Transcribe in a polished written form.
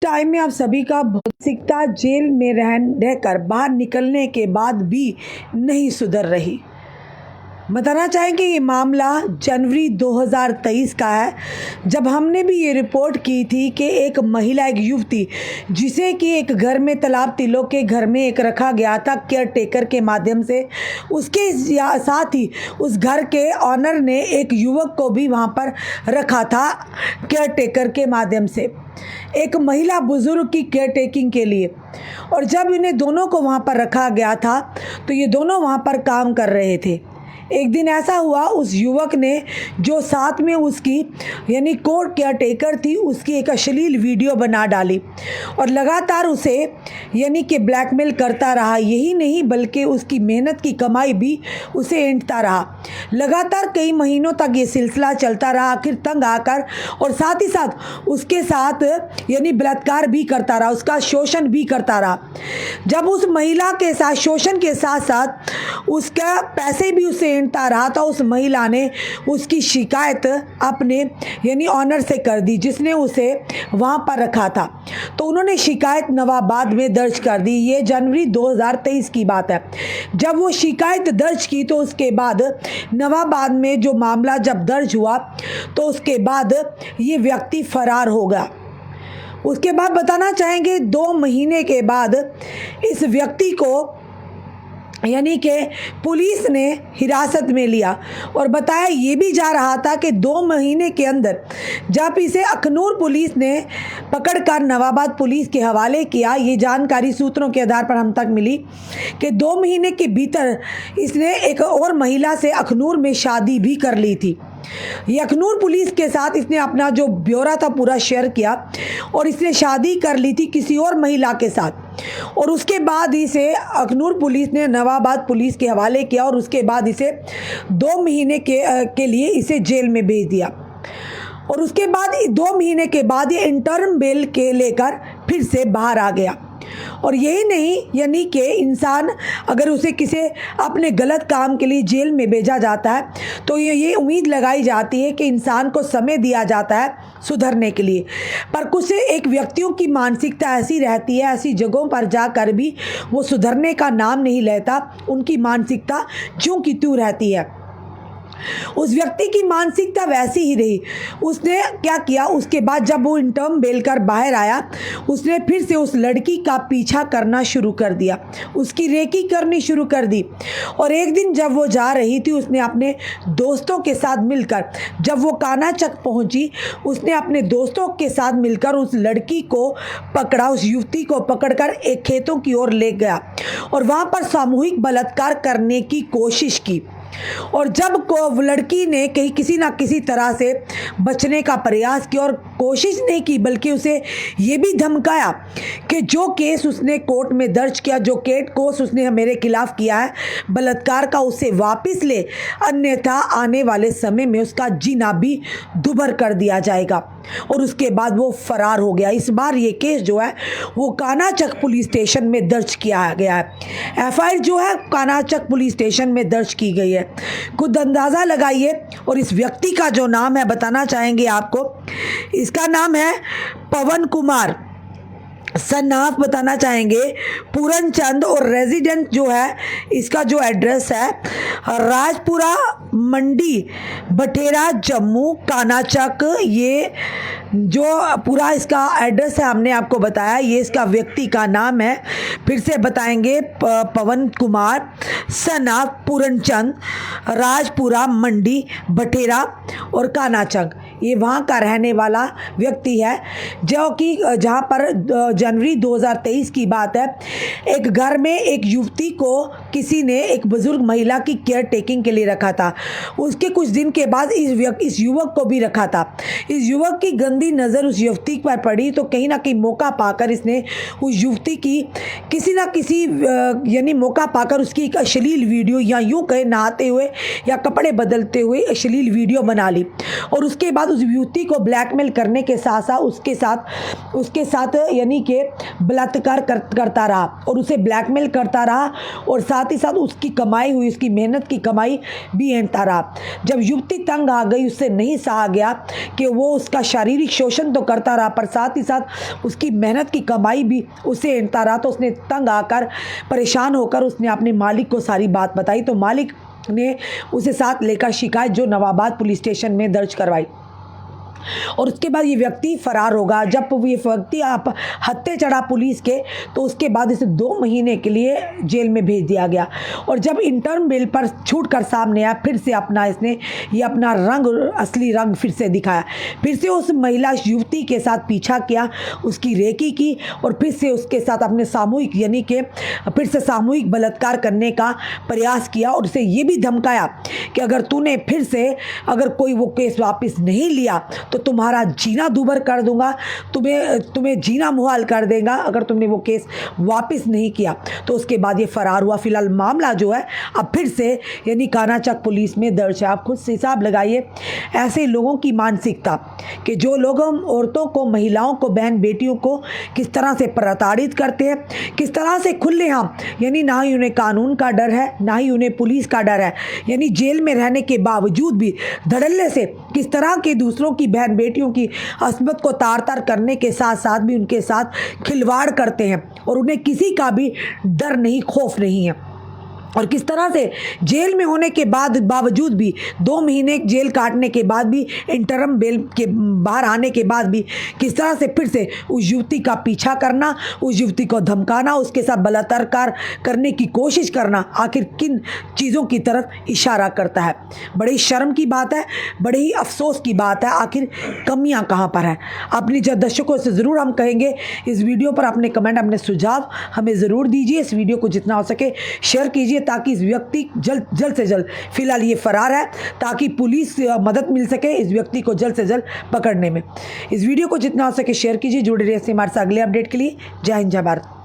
Time में आप सभी का मानसिकता जेल में रहकर बाहर निकलने के बाद भी नहीं सुधर रही। बताना चाहेंगे ये मामला जनवरी 2023 का है, जब हमने भी ये रिपोर्ट की थी कि एक महिला, एक युवती जिसे कि एक घर में तालाब तिलों के घर में एक रखा गया था केयर टेकर के माध्यम से, उसके साथ ही उस घर के ऑनर ने एक युवक को भी वहाँ पर रखा था केयर टेकर के माध्यम से, एक महिला बुजुर्ग की केयर टेकिंग के लिए। और जब इन्हें दोनों को वहाँ पर रखा गया था तो ये दोनों वहाँ पर काम कर रहे थे। एक दिन ऐसा हुआ, उस युवक ने जो साथ में उसकी यानी कोर्ट केयर टेकर थी उसकी एक अश्लील वीडियो बना डाली और लगातार उसे यानी कि ब्लैकमेल करता रहा। यही नहीं बल्कि उसकी मेहनत की कमाई भी उसे ऐंठता रहा। लगातार कई महीनों तक ये सिलसिला चलता रहा। आखिर तंग आकर और साथ ही साथ उसके साथ यानी बलात्कार भी करता रहा, उसका शोषण भी करता रहा। जब उस महिला के साथ शोषण के साथ साथ उसका पैसे भी उसे ऐंठता रहा था, उस महिला ने उसकी शिकायत अपने यानी ऑनर से कर दी जिसने उसे वहाँ पर रखा था। तो उन्होंने शिकायत नवाबाद में दर्ज कर दी। ये जनवरी 2023 की बात है। जब वो शिकायत दर्ज की तो उसके बाद नवाबाद में जो मामला जब दर्ज हुआ तो उसके बाद ये व्यक्ति फरार हो गया। उसके बाद बताना चाहेंगे 2 महीने के बाद इस व्यक्ति को यानी कि पुलिस ने हिरासत में लिया और बताया ये भी जा रहा था कि 2 महीने के अंदर जब इसे अखनूर पुलिस ने पकड़कर नवाबाद पुलिस के हवाले किया, ये जानकारी सूत्रों के आधार पर हम तक मिली कि 2 महीने के भीतर इसने एक और महिला से अखनूर में शादी भी कर ली थी। ये अखनूर पुलिस के साथ इसने अपना जो ब्यौरा था पूरा शेयर किया और इसने शादी कर ली थी किसी और महिला के साथ। और उसके बाद इसे अखनूर पुलिस ने नवाबाद पुलिस के हवाले किया और उसके बाद इसे 2 महीने के लिए इसे जेल में भेज दिया। और उसके बाद 2 महीने के बाद ये इंटर्म बेल के लेकर फिर से बाहर आ गया। और यही नहीं, यानी कि इंसान अगर उसे किसी अपने गलत काम के लिए जेल में भेजा जाता है तो ये उम्मीद लगाई जाती है कि इंसान को समय दिया जाता है सुधरने के लिए। पर कुछ एक व्यक्तियों की मानसिकता ऐसी रहती है, ऐसी जगहों पर जाकर भी वो सुधरने का नाम नहीं लेता, उनकी मानसिकता ज्यों की त्यों रहती है। उस व्यक्ति की मानसिकता वैसी ही रही। उसने क्या किया, उसके बाद जब वो इंटर्म बेल कर बाहर आया उसने फिर से उस लड़की का पीछा करना शुरू कर दिया, उसकी रेकी करनी शुरू कर दी। और एक दिन जब वो जा रही थी उसने अपने दोस्तों के साथ मिलकर, जब वो कानाचक पहुंची उसने अपने दोस्तों के साथ मिलकर उस लड़की को पकड़ा, उस युवती को पकड़कर एक खेतों की ओर ले गया और वहाँ पर सामूहिक बलात्कार करने की कोशिश की। और जब को लड़की ने कहीं किसी ना किसी तरह से बचने का प्रयास किया और कोशिश नहीं की बल्कि उसे ये भी धमकाया कि जो केस उसने कोर्ट में दर्ज किया, जो केस उसने मेरे खिलाफ किया है बलात्कार का, उसे वापस ले, अन्यथा आने वाले समय में उसका जीना भी दुभर कर दिया जाएगा। और उसके बाद वो फरार हो गया। इस बार ये केस जो है वो कानाचक पुलिस स्टेशन में दर्ज किया गया है। एफआईआर जो है कानाचक पुलिस स्टेशन में दर्ज की गई है। खुद अंदाज़ा लगाइए। और इस व्यक्ति का जो नाम है बताना चाहेंगे आपको, इसका नाम है पवन कुमार, सन ऑफ बताना चाहेंगे पूरन चंद, और रेजिडेंट जो है इसका जो एड्रेस है राजपुरा मंडी बठेरा जम्मू कानाचक। ये जो पूरा इसका एड्रेस है हमने आपको बताया, ये इसका व्यक्ति का नाम है। फिर से बताएंगे, पवन कुमार सन ऑफ पूरन चंद, राजपुरा मंडी बठेरा और कानाचक, ये वहाँ का रहने वाला व्यक्ति है। जो कि जहाँ पर जनवरी 2023 की बात है, एक घर में एक युवती को किसी ने, एक बुजुर्ग महिला की केयर टेकिंग के लिए रखा था। उसके कुछ दिन के बाद इस युवक को भी रखा था। इस युवक की गंदी नज़र उस युवती पर पड़ी तो कहीं ना कहीं मौका पाकर इसने उस युवती की किसी ना किसी यानी मौका पाकर उसकी एक अश्लील वीडियो, या यूँ कहे नहाते हुए या कपड़े बदलते हुए अश्लील वीडियो बना ली। और उसके बाद उस युवती को ब्लैकमेल करने के साथ साथ उसके साथ यानी कि बलात्कार करता रहा और उसे ब्लैकमेल करता रहा और साथ ही साथ उसकी कमाई हुई, उसकी मेहनत की कमाई भी ऐंठता रहा। जब युवती तंग आ गई, उससे नहीं सहा गया कि वो उसका शारीरिक शोषण तो करता रहा पर साथ ही साथ उसकी मेहनत की कमाई भी उसे ऐंठता रहा, तो उसने तंग आकर, परेशान होकर उसने अपने मालिक को सारी बात बताई। तो मालिक ने उसे साथ लेकर शिकायत जो नवाबाद पुलिस स्टेशन में दर्ज करवाई और उसके बाद ये व्यक्ति फरार होगा। जब ये व्यक्ति हत्थे चढ़ा पुलिस के, तो उसके बाद इसे 2 महीने के लिए जेल में भेज दिया गया और जब इंटर्म बेल पर छूट कर सामने आया, फिर से इसने ये अपना असली रंग फिर से दिखाया। फिर से उस महिला युवती के साथ पीछा किया, उसकी रेकी की और फिर से उसके साथ अपने सामूहिक यानी कि फिर से सामूहिक बलात्कार करने का प्रयास किया और उसे ये भी धमकाया कि अगर तूने फिर से अगर कोई वो केस वापस नहीं लिया तो तुम्हारा जीना दूभर कर दूंगा, तुम्हें जीना मुहाल कर देगा अगर तुमने वो केस वापस नहीं किया। तो उसके बाद ये फरार हुआ। फिलहाल मामला जो है अब फिर से यानी कानाचक पुलिस में दर्ज है। आप खुद से हिसाब लगाइए ऐसे लोगों की मानसिकता कि जो लोग औरतों को, महिलाओं को, बहन बेटियों को किस तरह से प्रताड़ित करते हैं, किस तरह से खुलेआम, यानी ना ही उन्हें कानून का डर है ना ही उन्हें पुलिस का डर है, यानी जेल में रहने के बावजूद भी धड़ल्ले से किस तरह के दूसरों की बहन बेटियों की अस्मत को तार-तार करने के साथ साथ भी उनके साथ खिलवाड़ करते हैं और उन्हें किसी का भी डर नहीं, खौफ नहीं है। और किस तरह से जेल में होने के बावजूद भी 2 महीने जेल काटने के बाद भी, इंटरम बेल के बाहर आने के बाद भी किस तरह से फिर से उस युवती का पीछा करना, उस युवती को धमकाना, उसके साथ बलात्कार करने की कोशिश करना, आखिर किन चीज़ों की तरफ इशारा करता है। बड़ी शर्म की बात है, बड़ी ही अफसोस की बात है। आखिर कमियां कहाँ पर हैं? अपनी दर्शकों से ज़रूर हम कहेंगे इस वीडियो पर अपने कमेंट, अपने सुझाव हमें ज़रूर दीजिए। इस वीडियो को जितना हो सके शेयर कीजिए ताकि इस व्यक्ति जल्द से जल्द, फिलहाल ये फरार है, ताकि पुलिस मदद मिल सके इस व्यक्ति को जल्द से जल्द पकड़ने में। इस वीडियो को जितना हो सके शेयर कीजिए। जुड़े रहिए हमारे साथ अगले अपडेट के लिए। जय हिंद, जय भारत।